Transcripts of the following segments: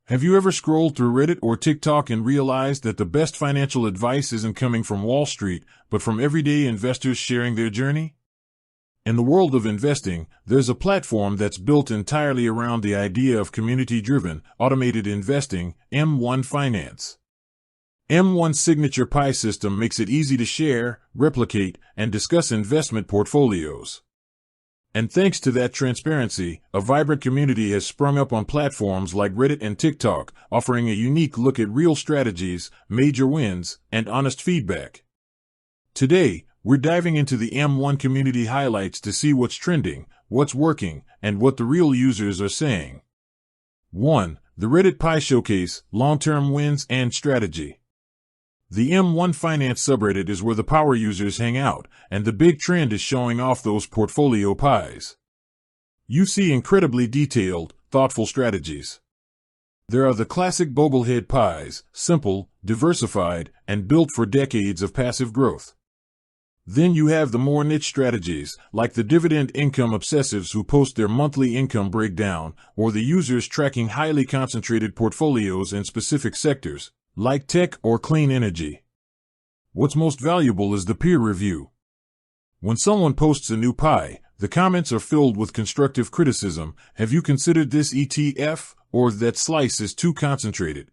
Have you ever scrolled through Reddit or TikTok and realized that the best financial advice isn't coming from Wall Street, but from everyday investors sharing their journey? In the world of investing, there's a platform that's built entirely around the idea of community-driven, automated investing, M1 Finance. M1's signature pie system makes it easy to share, replicate, and discuss investment portfolios. And thanks to that transparency, a vibrant community has sprung up on platforms like Reddit and TikTok, offering a unique look at real strategies, major wins, and honest feedback. Today, we're diving into the M1 community highlights to see what's trending, what's working, and what the real users are saying. 1. The Reddit Pie Showcase, Long-Term Wins and Strategy. The M1 Finance subreddit is where the power users hang out, and the big trend is showing off those portfolio pies. You see incredibly detailed, thoughtful strategies. There are the classic bobblehead pies, simple, diversified, and built for decades of passive growth. Then you have the more niche strategies, like the dividend income obsessives who post their monthly income breakdown, or the users tracking highly concentrated portfolios in specific sectors, like tech or clean energy. What's most valuable is the peer review. When someone posts a new pie, the comments are filled with constructive criticism. Have you considered this ETF? Or that slice is too concentrated.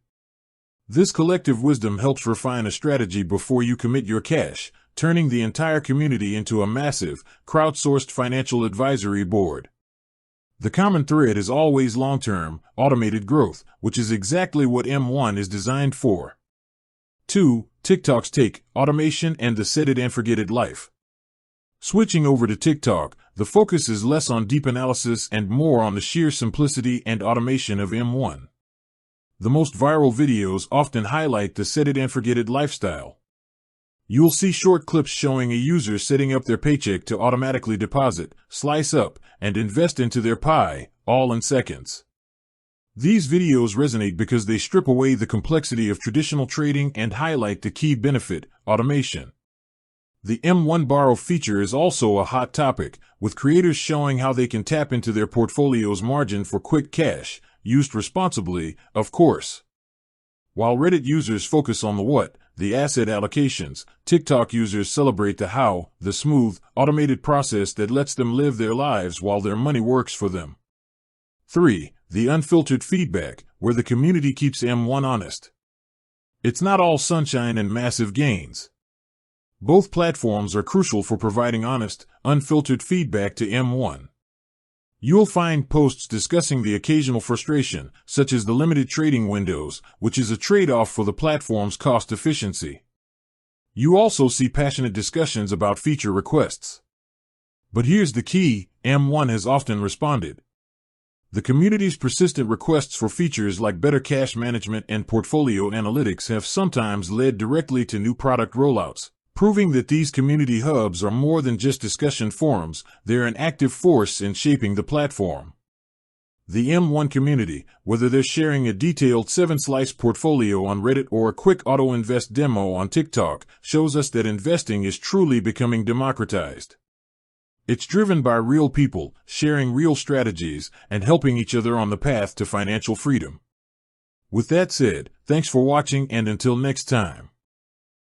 This collective wisdom helps refine a strategy before you commit your cash, turning the entire community into a massive, crowdsourced financial advisory board. The common thread is always long-term, automated growth, which is exactly what M1 is designed for. 2. TikTok's take, automation and the set it and forget it life. Switching over to TikTok, the focus is less on deep analysis and more on the sheer simplicity and automation of M1. The most viral videos often highlight the set it and forget it lifestyle. You'll see short clips showing a user setting up their paycheck to automatically deposit, slice up, and invest into their pie, all in seconds. These videos resonate because they strip away the complexity of traditional trading and highlight the key benefit, automation. The M1 Borrow feature is also a hot topic, with creators showing how they can tap into their portfolio's margin for quick cash, used responsibly, of course. While Reddit users focus on the what, the asset allocations, TikTok users celebrate the how, the smooth, automated process that lets them live their lives while their money works for them. 3. The unfiltered feedback, where the community keeps M1 honest. It's not all sunshine and massive gains. Both platforms are crucial for providing honest, unfiltered feedback to M1. You'll find posts discussing the occasional frustration, such as the limited trading windows, which is a trade-off for the platform's cost efficiency. You also see passionate discussions about feature requests. But here's the key, M1 has often responded. The community's persistent requests for features like better cash management and portfolio analytics have sometimes led directly to new product rollouts, proving that these community hubs are more than just discussion forums, they're an active force in shaping the platform. The M1 community, whether they're sharing a detailed 7-slice portfolio on Reddit or a quick auto-invest demo on TikTok, shows us that investing is truly becoming democratized. It's driven by real people, sharing real strategies, and helping each other on the path to financial freedom. With that said, thanks for watching and until next time.